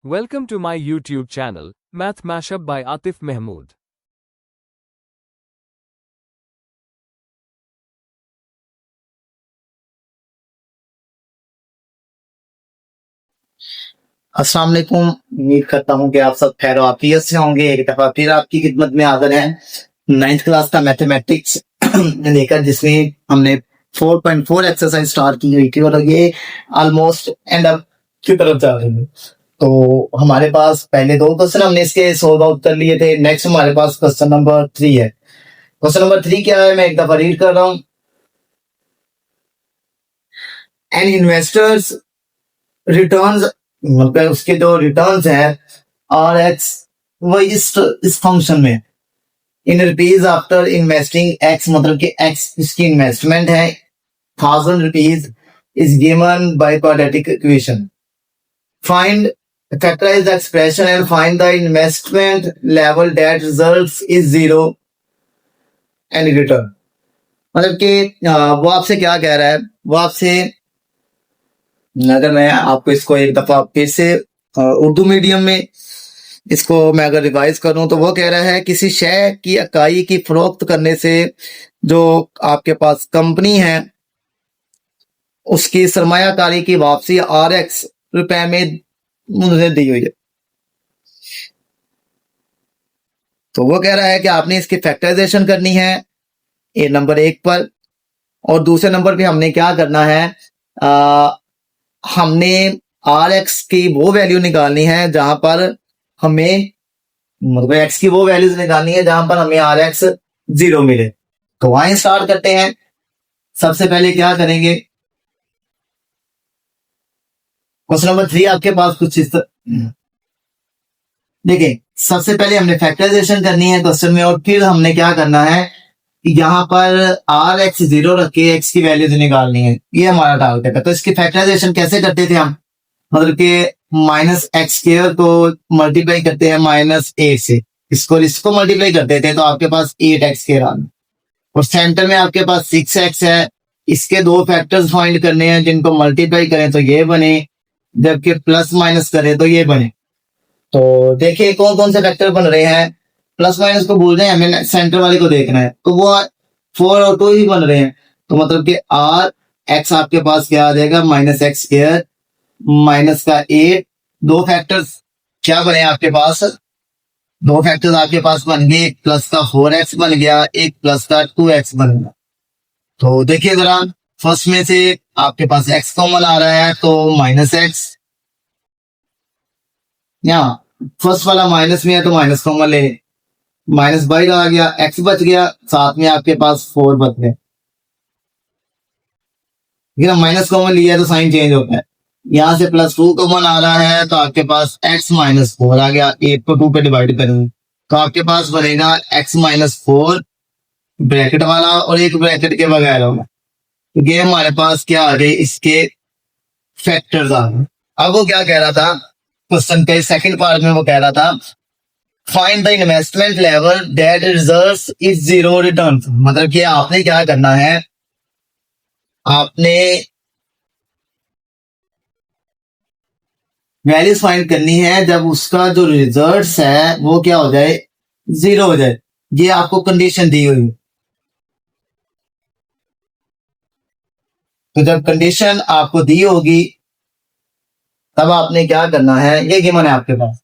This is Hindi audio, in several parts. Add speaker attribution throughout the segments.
Speaker 1: Welcome to my YouTube channel, Math Mashup by Atif Mahmood.
Speaker 2: अस्सलाम वालेकुम। उम्मीद करता हूँ कि आप सब खैर आफियत से होंगे। एक दफा फिर आपकी खिदमत में हाजिर है 9th क्लास का मैथमेटिक्स लेकर, जिसमें हमने 4.4 एक्सरसाइज स्टार्ट की हुई थी और ये ऑलमोस्ट एंड अप की तरफ जा रही है। तो हमारे पास पहले 2 क्वेश्चन हमने इसके सॉल्व आउट कर लिए थे। नेक्स्ट हमारे पास क्वेश्चन नंबर 3 है। क्वेश्चन नंबर 3 क्या है, मैं एक दफा रीड कर रहा हूँ। एंड इन्वेस्टर्स रिटर्न्स, मतलब उसके जो रिटर्न्स हैं आर एक्स, वो इस फंक्शन में in rupees after investing X, मतलब कि एक्स इसकी इन्वेस्टमेंट है 1000 rupees, is given by quadratic equation. Find factorise the expression and find the investment level that results is 0 and return. मतलब कि वो आपसे क्या कह रहा है, वो आपसे, अगर मैं आपको इसको एक दफा फिर से उर्दू मीडियम में इसको मैं अगर रिवाइज करूं, तो वो कह रहा है किसी शय की इकाई की फरोख्त करने से जो आपके पास कंपनी है उसकी सरमायाकारी की वापसी RX रुपए में मुझे दी हुई है। तो वो कह रहा है कि आपने इसकी फैक्टराइजेशन करनी है ए नंबर 1 पर, और दूसरे नंबर पे हमने क्या करना है, हमने RX की वो वैल्यू निकालनी है जहां पर हमें, मतलब एक्स की वो वैल्यूज निकालनी है जहां पर हमें RX 0 मिले। तो वहां स्टार्ट करते हैं। सबसे पहले क्या करेंगे, क्वेश्चन नंबर 3 आपके पास कुछ इस देखिए, सबसे पहले हमने फैक्टराइजेशन करनी है क्वेश्चन में, और फिर हमने क्या करना है, यहाँ पर RX 0 रख के एक्स की वैल्यूज निकालनी है। ये हमारा टारगेट है। तो इसकी फैक्टराइजेशन कैसे करते थे हम, मतलब कि -x² को मल्टीप्लाई करते हैं -8 से, इसको मल्टीप्लाई करते थे तो आपके पास 8x² आ गया। और सेंटर में आपके पास 6x है, इसके 2 फैक्टर्स फाइंड करने हैं जिनको मल्टीप्लाई करें तो ये बने, जबकि प्लस माइनस करें तो ये बने। तो देखिए कौन कौन से फैक्टर बन रहे हैं। प्लस माइनस को भूल जाए, हमें सेंटर वाले को देखना है। तो वो 4 और 2 ही बन रहे हैं। तो मतलब कि RX आपके पास क्या आ जाएगा, -x² माइनस का 8। 2 फैक्टर्स क्या बने आपके पास, 2 फैक्टर्स आपके पास बन गए, एक प्लस का 4x बन गया, एक प्लस का 2x बन गया। तो देखिए जरा, फर्स्ट में से आपके पास x कॉमन आ रहा है तो -x, यहाँ फर्स्ट वाला माइनस में है तो माइनस कॉमन ले, माइनस बाहर आ गया, x बच गया, साथ में आपके पास 4 बच गए। माइनस कॉमन लिया तो साइन चेंज होता है। यहां से +2 कॉमन आ रहा है तो आपके पास x -4 आ गया। 8 को 2 पे डिवाइड करेंगे तो आपके पास बनेगा x -4 ब्रैकेट वाला और एक ब्रैकेट के बगैर होगा। तो ये हमारे पास क्या आ गए, इसके फैक्टर्स आ गए। अब वो क्या कह रहा था, क्वेश्चन के सेकंड पार्ट में वो कह रहा था find the investment level that results is 0 return. मतलब कि आपने क्या करना है, आपने वैल्यूज फाइंड करनी है जब उसका जो रिजल्ट्स है वो क्या हो जाए, 0 हो जाए। ये आपको कंडीशन दी हुई। तो जब कंडीशन आपको दी होगी तब आपने क्या करना है, ये गिवन है आपके पास।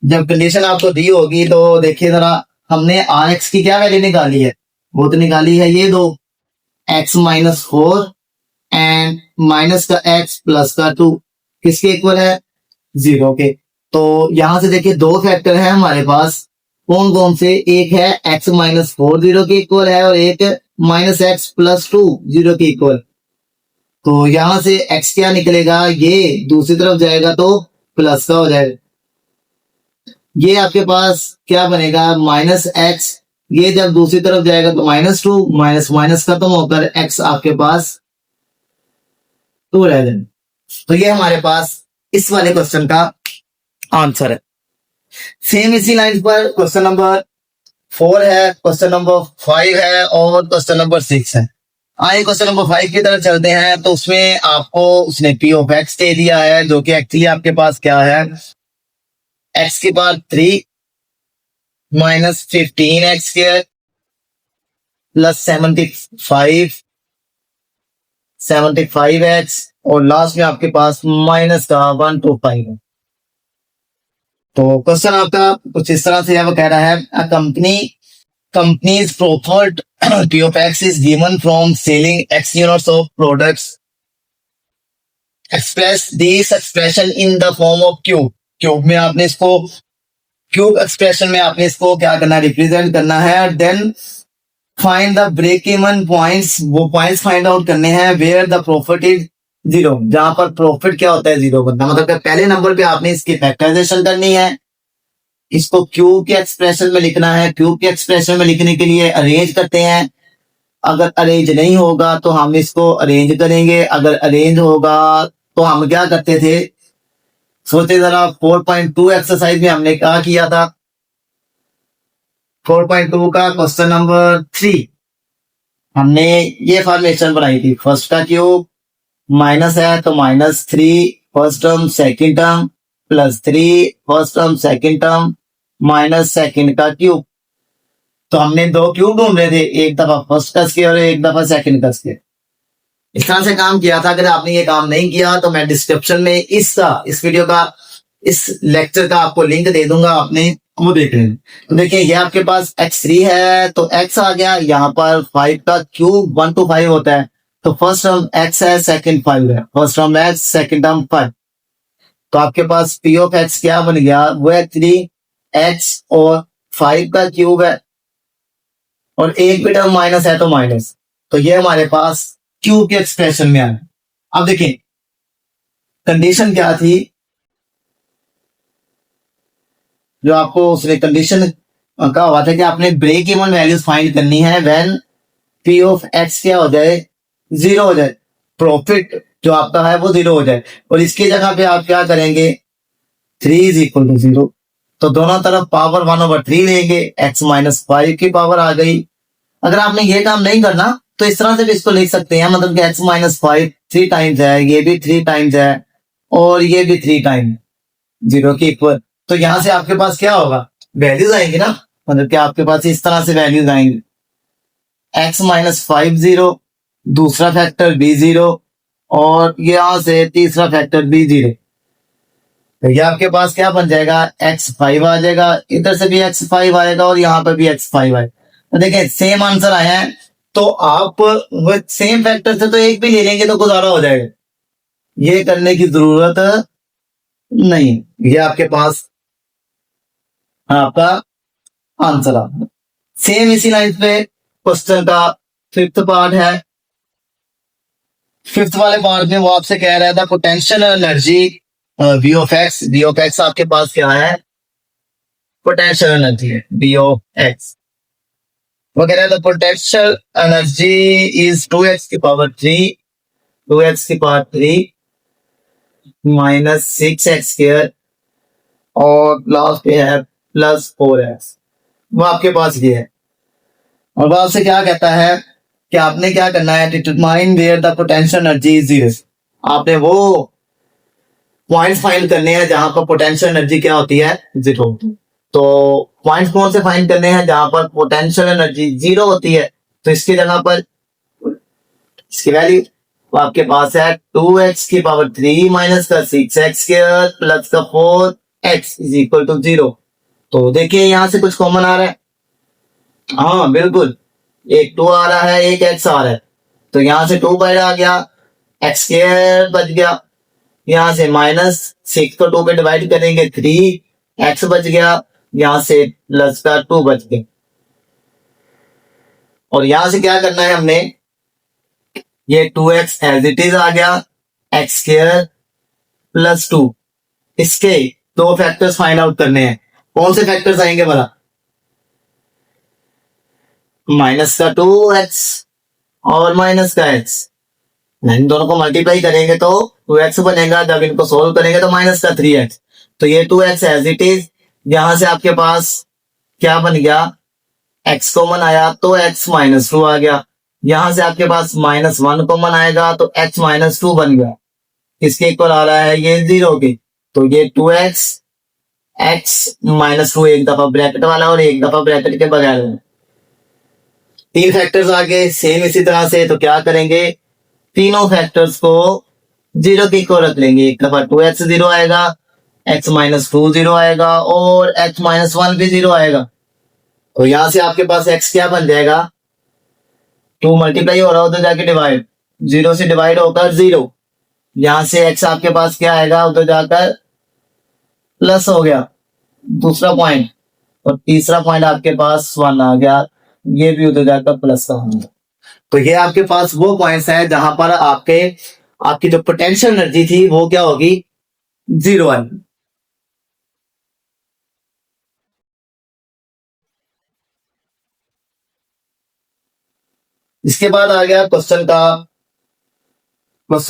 Speaker 2: जब कंडीशन आपको दी होगी तो देखिए जरा, हमने RX की क्या वैल्यू निकाली है, वो तो निकाली है ये 2, x -4 एंड माइनस का x प्लस का 2 किसके इक्वल है, 0 के। तो यहां से देखिए 2 फैक्टर है हमारे पास, कौन कौन से, एक है x -4 0 के इक्वल है और एक -x प्लस 2 0 के इक्वल। तो यहां से x क्या निकलेगा, ये दूसरी तरफ जाएगा तो प्लस का हो जाएगा। ये आपके पास क्या बनेगा, -x, ये जब दूसरी तरफ जाएगा तो -2, माइनस माइनस खत्म होकर x आपके पास 2 रह जाए। तो ये हमारे पास इस वाले क्वेश्चन का आंसर है। सेम इसी लाइन पर क्वेश्चन नंबर 4 है, क्वेश्चन नंबर 5 है और क्वेश्चन नंबर 6 है। आइए क्वेश्चन नंबर 5 की तरफ चलते हैं। तो उसमें आपको उसने पी ऑफ एक्स दे दिया है, जो कि एक्चुअली आपके पास क्या है, एक्स की power 3 minus 15x² plus 75x और लास्ट में आपके पास माइनस का 125 है। तो क्वेश्चन आपका कुछ इस तरह से है, वो कह रहा है अ company's profit P of X is given from selling X units of products. Express this expression in the form of cube. Cube में आपने इसको क्यूब एक्सप्रेशन में आपने इसको क्या करना है, रिप्रेजेंट करना है। Then find the break even points, वो पॉइंट्स फाइंड आउट करने हैं वेयर द प्रॉफिट इज 0, जहां पर प्रॉफिट क्या होता है, 0 बनता है। मतलब पहले नंबर पे आपने इसकी फैक्टराइजेशन करनी है, इसको क्यूब के एक्सप्रेशन में लिखना है। क्यूब के एक्सप्रेशन में लिखने के लिए अरेंज करते हैं। अगर अरेंज नहीं होगा तो हम इसको अरेंज करेंगे, अगर अरेंज होगा तो हम क्या करते थे, सोचे जरा। 4.2 एक्सरसाइज में हमने क्या किया था, 4.2 का क्वेश्चन नंबर 3 हमने ये फॉर्मेशन बनाई थी। फर्स्ट का क्यूब माइनस है तो -3 first term second term plus 3 first term second term minus second का क्यूब। तो हमने 2 क्यूब ढूंढ रहे थे, एक दफा फर्स्ट कस के और एक दफा सेकंड कस के। इस तरह से काम किया था। अगर आपने ये काम नहीं किया तो मैं डिस्क्रिप्शन में इस वीडियो का, इस लेक्चर का आपको लिंक दे दूंगा, आपने वो देख लें। तो देखिए ये आपके पास x3 है तो x आ गया, यहाँ पर 5 का क्यूब 1 to 5 होता है। तो फर्स्ट टर्म x है, सेकंड 5 है, first term x second term 5। तो आपके पास p ऑफ x क्या बन गया, वो है 3x और 5 का क्यूब है और एक भी टर्म माइनस है तो माइनस। तो ये हमारे पास क्यूब के एक्सप्रेशन में आया। अब देखिए कंडीशन क्या थी, जो आपको उसने कंडीशन कहा हुआ था कि आपने ब्रेक इवन वैल्यूज फाइंड करनी है व्हेन पी ऑफ एक्स क्या हो जाए, 0 हो जाए, प्रॉफिट जो आपका है वो 0 हो जाए। और इसकी जगह पे आप क्या करेंगे, 3 इज इक्वल टू 0। तो दोनों तरफ पावर 1/3 लेंगे, x माइनस 5 की पावर आ गई। अगर आपने ये काम नहीं करना तो इस तरह से भी इसको लिख सकते हैं, मतलब कि x माइनस 5 3 टाइम्स है, ये भी 3 टाइम्स है और ये भी 3 टाइम्स 0 के इक्वल। तो यहां से आपके पास क्या होगा, वैल्यूज आएंगी ना, मतलब कि आपके पास इस तरह से वैल्यूज आएंगी, x माइनस 5 0, दूसरा फैक्टर b 0 और यहां से तीसरा फैक्टर b 0। तो ये आपके पास क्या बन जाएगा, x5 आ जाएगा, इधर से भी x5 आएगा और यहाँ पर भी x5 आएगा। तो देखिए सेम आंसर आया है। तो आप सेम फैक्टर से तो एक भी ले लेंगे तो गुजारा हो जाएगा, ये करने की जरूरत नहीं। ये आपके पास आपका आंसर आ सेम इसी लाइन पे क्वेश्चन का 5th पार्ट है। 5th वाले पार्ट में वो आपसे कह रहा था potential energy V of x आपके पास क्या है, पोटेंशियल एनर्जी है V of x। वो कह रहा था पोटेंशियल एनर्जी इज 2x की पावर 3 2x की पावर 3 माइनस 6x² और लास्ट पे है प्लस 4x। वो आपके पास ये है और वो आपसे क्या कहता है कि आपने क्या करना है, determine where the potential energy is 0। आपने वो पॉइंट्स फाइंड करने हैं जहां पर पोटेंशियल एनर्जी क्या होती है, 0। तो पॉइंट्स कौन से फाइंड करने हैं, जहां पर पोटेंशियल एनर्जी 0 होती है। तो इसकी जगह पर इसकी वैल्यू आपके पास है 2x की पावर 3 माइनस का 6x² प्लस का 4x इज इक्वल टू 0। तो देखिए यहां से कुछ कॉमन आ रहा है, हाँ बिल्कुल, एक 2 आ रहा है, एक x आ रहा है। तो यहां से 2 बाहर आ गया, x² बच गया, यहां से -6 को 2 पे डिवाइड करेंगे 3x बच गया, यहां से प्लस का 2 बच गया। और यहां से क्या करना है हमने, ये 2x एज इट इज आ गया, x² प्लस 2, इसके 2 फैक्टर्स फाइंड आउट करने हैं। कौन से फैक्टर्स आएंगे भला, माइनस का 2x और माइनस का x, इन दोनों को मल्टीप्लाई करेंगे तो 2x बनेगा, जब इनको सोल्व करेंगे तो माइनस का 3x। तो ये 2x एज इट इज, यहां से आपके पास क्या बन गया, x कॉमन आया तो x -2 आ गया, यहां से आपके पास -1 कॉमन आएगा तो x -2 बन गया। इसके इक्वल आ रहा है ये 0 के, तो ये 2x, x -2 एक दफा ब्रैकेट वाला और एक दफा ब्रैकेट के बगैर में। 3 फैक्टर्स आ गए सेम इसी तरह से, तो क्या करेंगे, तीनों फैक्टर्स को 0 के इक्वल रख लेंगे। एक दफा 2x 0 आएगा, x -2 0 आएगा और x -1 भी 0 आएगा। तो यहां से आपके पास x क्या बन जाएगा, 2 मल्टीप्लाई हो रहा हो तो जाके डिवाइड, 0 से डिवाइड होकर 0। यहां से x आपके पास क्या आएगा, उधर जाकर प्लस हो गया दूसरा पॉइंट, और तीसरा पॉइंट आपके पास 1 आ गया, ये भी उधर जाकर प्लस का होगा। तो ये आपके पास वो पॉइंट्स है जहां पर आपकी जो पोटेंशियल एनर्जी थी वो क्या होगी, 0 है। इसके बाद आ गया क्वेश्चन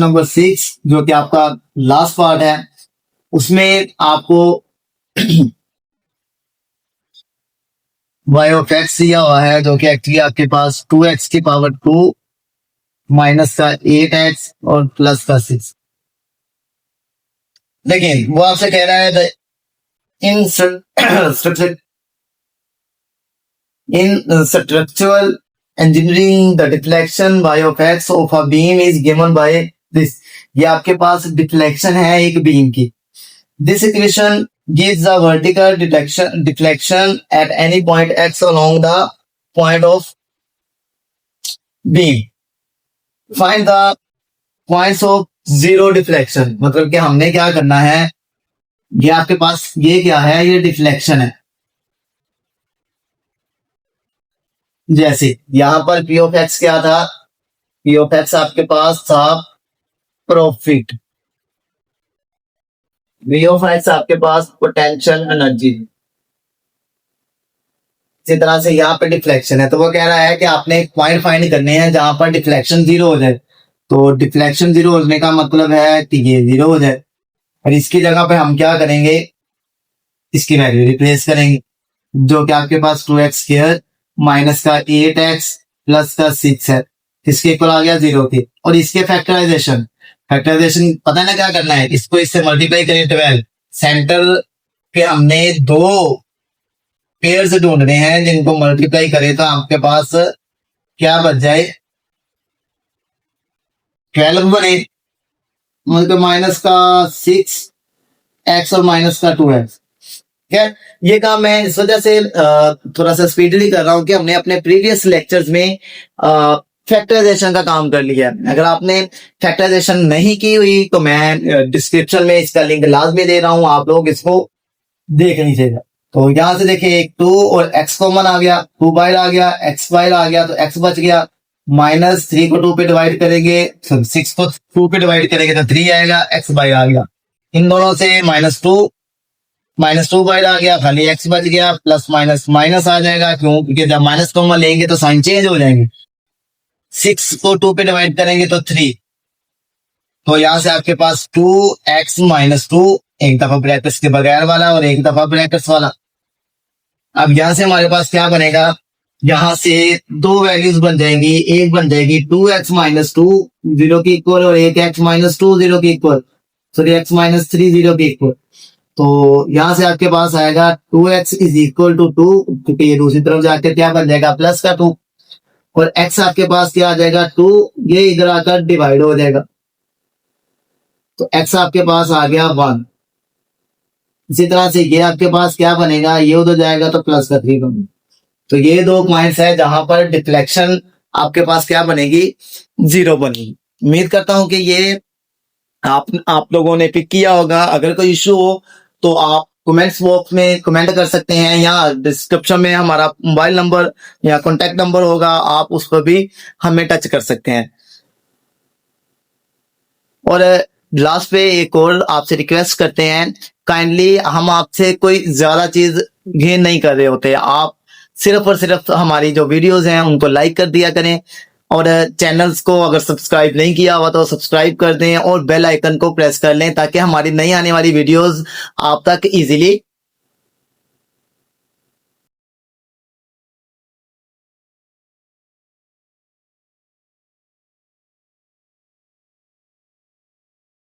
Speaker 2: नंबर 6, जो कि आपका लास्ट पार्ट है। उसमें आपको y ऑफ x दिया हुआ है, जो कि एक्चुअली आपके पास 2x की पावर 2 माइनस का 8x और प्लस का 6। देखिए वो आपसे कह रहा है इन structural engineering the deflection y of x of a beam is given by this। ये आपके पास डिफ्लेक्शन है एक बीम की। This equation gives the vertical deflection at any point x along the point of beam। Find the points of zero deflection। मतलब कि हमने क्या करना है, ये आपके पास ये क्या है, ये डिफ्लेक्शन है। जैसे यहां पर P ऑफ x क्या था, P ऑफ x आपके पास था प्रॉफिट, V ऑफ x आपके पास पोटेंशियल एनर्जी। इसी तरह से यहाँ पे डिफ्लेक्शन है, तो वो कह रहा है कि आपने एक पॉइंट फाइंड करने हैं जहां पर डिफ्लेक्शन 0 हो जाए। तो डिफ्लेक्शन 0 होने का मतलब है कि ये 0 हो जाए, और इसकी जगह पे हम क्या करेंगे, इसकी वैल्यू रिप्लेस करेंगे, जो कि आपके पास 2x² माइनस का 8x प्लस का 6 है। इसके इक्वल आ गया 0 के। और इसके फैक्टराइजेशन पता है ना क्या करना है, इसको इससे मल्टीप्लाई करें 12। सेंटर पे हमने 2 पेयर्स ढूंढने हैं जिनको मल्टीप्लाई करें तो आपके पास क्या बच जाए, 12 बने, मतलब माइनस का 6x और माइनस का 2x। ये काम मैं इस वजह से थोड़ा सा स्पीडली कर रहा हूं कि हमने अपने प्रीवियस लेक्चर्स में फैक्टराइजेशन का काम कर लिया है। अगर आपने फैक्टराइजेशन नहीं की हुई तो मैं डिस्क्रिप्शन में इसका लिंक लाजमी दे रहा हूं, आप लोग इसको देख लीजिएगा। तो यहां से देखिए, एक 2 और x कॉमन आ गया, 2 बाहर आ गया, x बाहर आ गया, तो x बच गया। -3 को 2 पे डिवाइड करेंगे, 6 को 2 पे डिवाइड करेंगे तो 3 आएगा, x बाहर आ गया। इन दोनों से -2 बाहर आ गया, खाली x बच गया, प्लस माइनस माइनस आ जाएगा, क्यों, क्योंकि जब माइनस कॉमन लेंगे तो साइन चेंज हो जाएंगे। 6 को 2 पे डिवाइड करेंगे तो 3, तो यहां से आपके पास 2x -2, एक दफा ब्रैकेट्स के बगैर वाला और एक दफा ब्रैकेट्स वाला। अब यहां से हमारे पास क्या बनेगा, यहां से 2 वैल्यूज बन जाएंगी, एक बन जाएगी 2x -2 0 के इक्वल, और एक x -2 0 के इक्वल, सॉरी x -3 0 के इक्वल। तो यहां से आपके पास आएगा 2x इज इक्वल टू 2, क्योंकि ये दूसरी तरफ जाकर क्या बन जाएगा, प्लस का 2, और x आपके पास क्या आ जाएगा 2, ये इधर आकर डिवाइड हो जाएगा, तो x आपके पास आ गया 1। इसी तरह से ये आपके पास क्या बनेगा, ये उधर जाएगा तो प्लस का 3 बनेगा। तो ये 2 पॉइंट्स है जहां पर डिफ्लेक्शन आपके पास क्या बनेगी, 0 बनेगी। उम्मीद करता हूं कि ये आप लोगों ने पिक किया होगा। अगर कोई इशू हो तो आप कमेंट्स बॉक्स में कमेंट कर सकते हैं, या डिस्क्रिप्शन में हमारा मोबाइल नंबर या कॉन्टेक्ट नंबर होगा, आप उस पर भी हमें टच कर सकते हैं। और लास्ट पे एक और आपसे रिक्वेस्ट करते हैं, काइंडली हम आपसे कोई ज्यादा चीज गेन नहीं कर रहे होते, आप सिर्फ और सिर्फ हमारी जो वीडियोस हैं उनको लाइक कर दिया करें, और चैनल्स को अगर सब्सक्राइब नहीं किया हुआ तो सब्सक्राइब कर दें और बेल आइकन को प्रेस कर लें, ताकि हमारी नई आने वाली वीडियोस आप तक इजीली